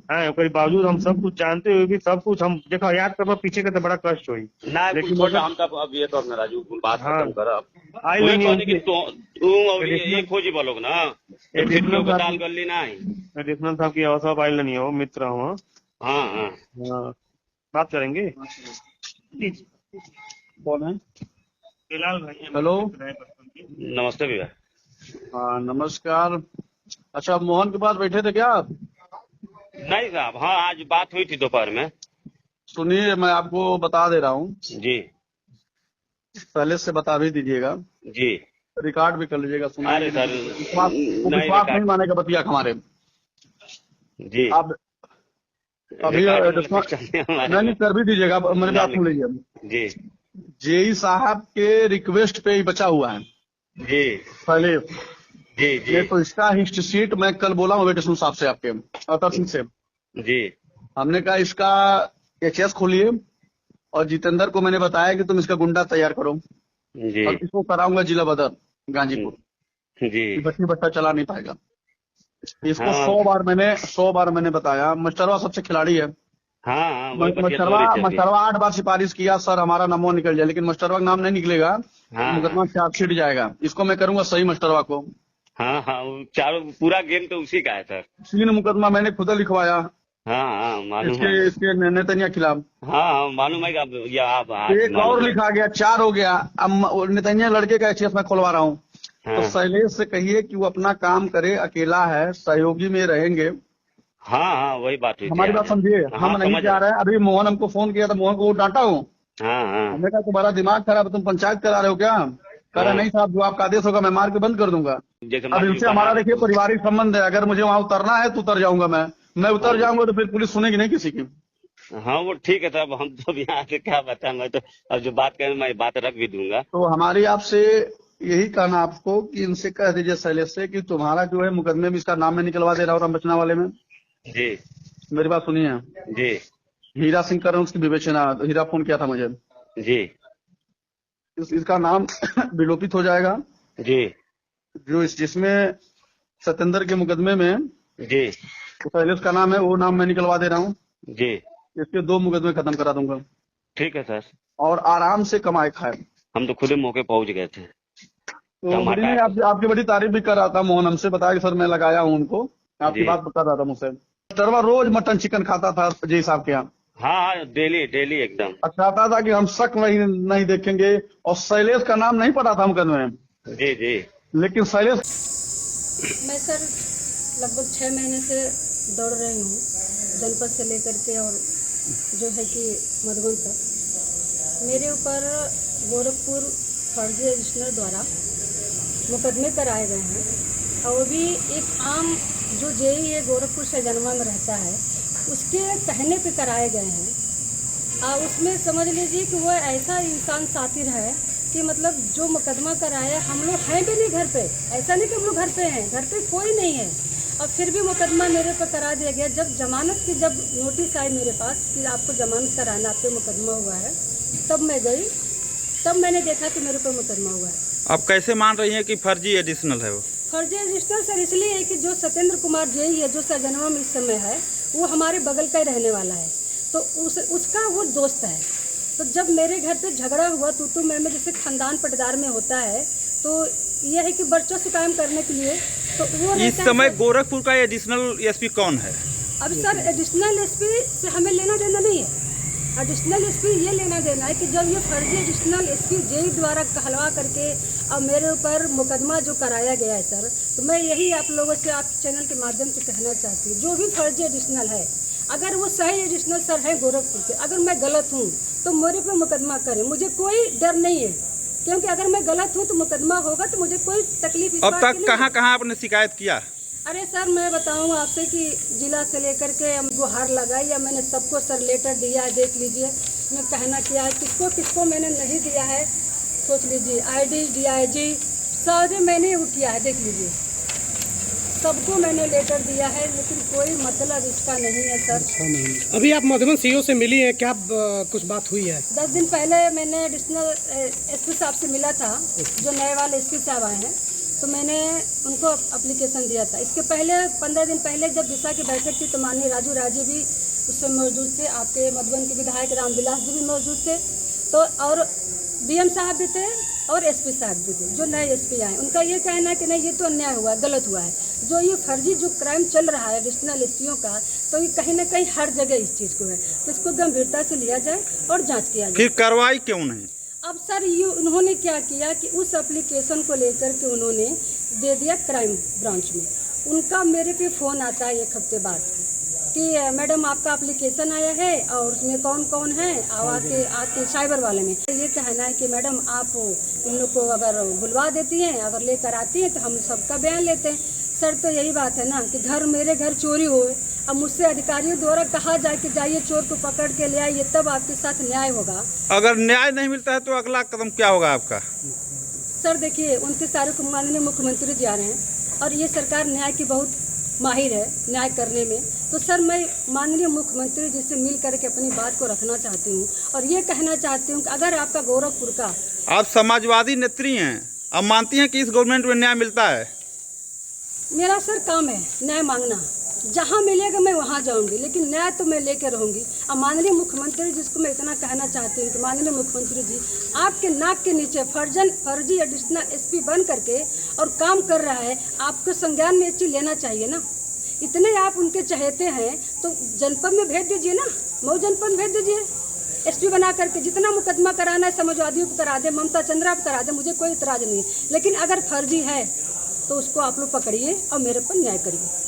हाँ, ओकरे बावजूद हम सब कुछ जानते हुए भी सब कुछ हम देखो याद करबा पीछे के तो बड़ा कष्ट हुई। ना कुछ लेकिन छोटा अगर हम तब अब ये कर ना राजू बात हाँ खत्म कर अब आई वही लेनी कहते कि उनकी तू और ये एडिशनल खोजी बोलोग ना तो फिर एडिशनल क्यों साहब दाल की गली ना है। एडिशनल साहब की सब आई लेनी हो मित्र हो। हाँ हाँ। हाँ बात करेंगे। कौन है? फिलहाल भाई हेलो। नमस्ते भैया। हाँ नमस्कार। अच्छा, मोहन के पास बैठे थे क्या आप? नहीं साहब, हाँ आज बात हुई थी दोपहर में। सुनिए, मैं आपको बता दे रहा हूँ, जी पहले से बता भी दीजिएगा, जी। रिकॉर्ड भी कर लीजिएगा, अरे सुनाएंगे नहीं सर किसी को। विश्वास, वो नहीं विश्वास नहीं रिकॉर्ड। मानेगा बतिया हमारे। जी आप अभी रिकॉर्डिंग वाला एडिशनल सिस्टम है हमारे नहीं में। नहीं कर भी दीजिएगा, मेरी ना बात सुन लिख। लीजिए। जी जेई साहब के रिक्वेस्ट पे ही बचा हुआ है जी पहले। जी जी ये तो इसका हिस्ट्री शीट मैं कल बोला हूँ वेटेशन साहब से, आपके अतर सिंह से। जी हमने कहा इसका एचएस खोलिए, और जितेंद्र को मैंने बताया कि तुम इसका गुंडा तैयार करो, जी और इसको कराऊंगा जिला बदर गाजीपुर। जी। ये बच्ची बच्चा चला नहीं पाएगा। इसको हाँ 100 बार मैंने बताया। मास्टरवा सबसे खिलाड़ी है। हाँ हाँ वही बतिया तो हो मास्टरवा रही थी अभी। मास्टरवा 8 बार सिफारिश किया, सर हमारा नाम निकल जाए, लेकिन मास्टरवा का नाम नहीं निकलेगा तो हाँ हाँ मुकदमा चार्जशीट जाएगा। इसको मैं करूंगा सही मास्टरवा को। हाँ हाँ वो चारों पूरा गेम तो उसी का है सर। 3 मुकदमा मैंने खुद लिखवाया हाँ हाँ मालूम इसके है। इसके नेतन्या खिलाफ। हाँ हाँ मालूम है कि अब या आप आज एक मालूम और है। लिखा गया, 4 हो गया। अब नेतन्या लड़के का एचएस मैं खुलवा रहा हूँ। तो हाँ शैलेश से कहिए कि वो अपना काम करे, अकेला है, सहयोगी में रहेंगे। हाँ हाँ वही बात हुई थी हमारी बात आज। समझिए, हाँ हम नहीं समझ जा रहे। रहे हैं। अभी मोहन हमको फोन किया था, मोहन को डांटा हूँ। हाँ हाँ हमने कहा तुम्हारा दिमाग खराब है, तुम पंचायत करा रहे हो क्या? कह रहा हाँ। नहीं साहब, जो आपका आदेश होगा मैं मार के बंद कर दूंगा। जैसे अब मान लीजिए इनसे बना हमारा दे देखिए तो। पारिवारिक संबंध है। अगर मुझे वहां उतरना है तो उतर जाऊंगा मैं हाँ उतर जाऊंगा तो फिर पुलिस सुनेगी नहीं किसी की। हाँ वो ठीक है साहब, हम तो अब यहाँ से क्या बताएं, मैं तो अब जो बात करें मैं बात रख भी दूंगा। तो हमारी आपसे यही कहना आपको कि इनसे कह दीजिए शैलेश से कि तुम्हारा जो है मुकदमे में इसका नाम मैं निकलवा दे रहा हूँ रामबचना वाले में। जी मेरी बात सुनिए। जी हीरा सिंह कर रहे हैं उसकी विवेचना। हीरा फोन किया था मुझे। जी इसका नाम विलोपित हो जाएगा। जी जो जिसमें सत्येंद्र के मुकदमे में जी तो शैलेश का नाम है, वो नाम मैं निकलवा दे रहा हूँ। जी। इसके 2 मुकदमे खत्म करा दूंगा, ठीक है सर। और आराम से कमाए खाए। हम तो खुद ही मौके पहुंच गए थे तो बड़ी टमाटा नहीं, है। आपकी बड़ी तारीफ भी कर रहा था मोहन, हमसे बताया कि सर मैं लगाया हूँ उनको। आपकी जी बात बता रहा था मुझसे। मास्टरवा रोज मटन चिकन खाता था जय साहब के यहाँ, हाँ हाँ डेली डेली एकदम। और चाहता था कि हम शक नहीं देखेंगे। और शैलेश का नाम नहीं पड़ा था मुकदमे में, जी जी लेकिन शैलेश। मैं सर लगभग 6 महीने से दौड़ रही हूँ, जनपद से लेकर के और जो है कि मधुबन तक। मेरे ऊपर गोरखपुर फर्जी रजिस्ट्रार द्वारा मुकदमे कराए गए हैं, और वो भी एक आम जो जेई है गोरखपुर से जन्मा में रहता है उसके कहने पे कराए गए हैं। उसमें समझ लीजिए कि वो ऐसा इंसान सातिर है कि मतलब जो मुकदमा कराया, हम लोग हैं भी नहीं घर पे। ऐसा नहीं कि हम लोग घर पे हैं, घर पे कोई नहीं है, और फिर भी मुकदमा मेरे पर करा दिया गया। जब जमानत की जब नोटिस आई मेरे पास कि आपको जमानत कराना, आप पे मुकदमा हुआ है, तब मैं गई, तब मैंने देखा कि मेरे पर मुकदमा हुआ है। आप कैसे मान रही हैं कि फर्जी एडिशनल है वो? फर्जी रजिस्टर सर इसलिए है कि जो सत्येंद्र कुमार जेई है, जो सरजनवा में इस समय है, वो हमारे बगल का ही रहने वाला है, तो उसका वो दोस्त है। तो जब मेरे घर पे झगड़ा हुआ तू मैं जैसे खानदान पटदार में होता है, तो यह है कि वर्चस्व कायम करने के लिए, तो वो इस समय गोरखपुर का एडिशनल एसपी कौन है? अब सर एडिशनल एसपी से हमें लेना देना नहीं है। एडिशनल एसपी ये लेना देना है कि जब ये फर्जी एडिशनल एसपी जेई द्वारा कहलवा करके अब मेरे ऊपर मुकदमा जो कराया गया है सर, तो मैं यही आप लोगों से, आप चैनल के माध्यम से कहना चाहती हूँ, जो भी फर्जी एडिशनल है, अगर वो सही एडिशनल सर है गोरखपुर के, अगर मैं गलत हूँ तो मेरे पे मुकदमा करें, मुझे कोई डर नहीं है, क्योंकि अगर मैं गलत हूँ तो मुकदमा होगा, तो मुझे कोई तकलीफ इस अब बात तक की नहीं कहाँ है। कहाँ आपने शिकायत किया? अरे सर मैं बताऊं आपसे कि जिला से लेकर के हम गुहार लगाई, या मैंने सबको सर लेटर दिया है, देख लीजिए। मैं कहना किया है, किसको किसको मैंने नहीं दिया है, सोच लीजिए। आईडी डीआईजी सारे मैंने वो किया है, देख लीजिए, सबको मैंने लेटर दिया है, लेकिन कोई मतलब इसका नहीं है सर। अभी आप मधुबन सीओ से मिली हैं क्या? कुछ बात हुई है? 10 दिन पहले मैंने एडिशनल एसपी साहब से मिला था, जो नए वाले एसपी साहब आए हैं, तो मैंने उनको एप्लीकेशन दिया था। इसके पहले 15 दिन पहले जब दिशा की बैठक थी तो माननीय राजू राजी भी उसमें मौजूद थे, आपके मधुबन के विधायक रामविलास जी भी मौजूद थे, तो और डीएम साहब भी थे और एसपी साहब भी थे, जो नए एसपी आए। उनका ये कहना है कि नहीं, ये तो अन्याय हुआ है, गलत हुआ है। जो ये फर्जी जो क्राइम चल रहा है एडिशनल एसपीओ का, तो ये कहीं ना कहीं हर जगह इस चीज़ को है, तो इसको गंभीरता से लिया जाए और जांच किया जाए। फिर कार्रवाई क्यों नहीं? अब सर ये उन्होंने क्या किया कि उस एप्लीकेशन को लेकर के उन्होंने दे दिया क्राइम ब्रांच में। उनका मेरे पे फ़ोन आता है 1 हफ्ते बाद कि मैडम आपका एप्लीकेशन आया है और उसमें कौन कौन है, और आके साइबर वाले में ये कहना है कि मैडम आप इन लोग को अगर बुलवा देती हैं, अगर लेकर आती हैं तो हम सबका बयान लेते हैं। सर तो यही बात है ना कि मेरे घर चोरी हो, अब मुझसे अधिकारियों द्वारा कहा जाए कि जाइए चोर को पकड़ के ले आइए, तब आपके साथ न्याय होगा। अगर न्याय नहीं मिलता है तो अगला कदम क्या होगा आपका? सर देखिए, 29 तारीख को माननीय मुख्यमंत्री जी आ रहे हैं और ये सरकार न्याय की बहुत माहिर है न्याय करने में। तो सर मैं माननीय मुख्यमंत्री जी से मिल करके अपनी बात को रखना चाहती हूँ और ये कहना चाहती हूँ कि अगर आपका गोरखपुर का, आप समाजवादी नेत्री हैं, आप मानती हैं कि इस गवर्नमेंट में न्याय मिलता है? मेरा सर काम है न्याय मांगना, जहाँ मिलेगा मैं वहाँ जाऊँगी, लेकिन न्याय तो मैं लेकर रहूँगी। अब माननीय मुख्यमंत्री जिसको मैं इतना कहना चाहती हूँ कि माननीय मुख्यमंत्री जी, आपके नाक के नीचे फर्जी एडिशनल एसपी बन करके और काम कर रहा है, आपको संज्ञान में ये चीज़ लेना चाहिए ना। इतने आप उनके चहेते हैं तो जनपद में भेज दीजिए ना, मऊ जनपद में भेज दीजिए एसपी बना करके। जितना मुकदमा कराना है समाजवादियों को करा दे, ममता चंद्रा को करा दे, मुझे कोई इतराज़ नहीं है। लेकिन अगर फर्जी है तो उसको आप लोग पकड़िए और मेरे पर न्याय करिए।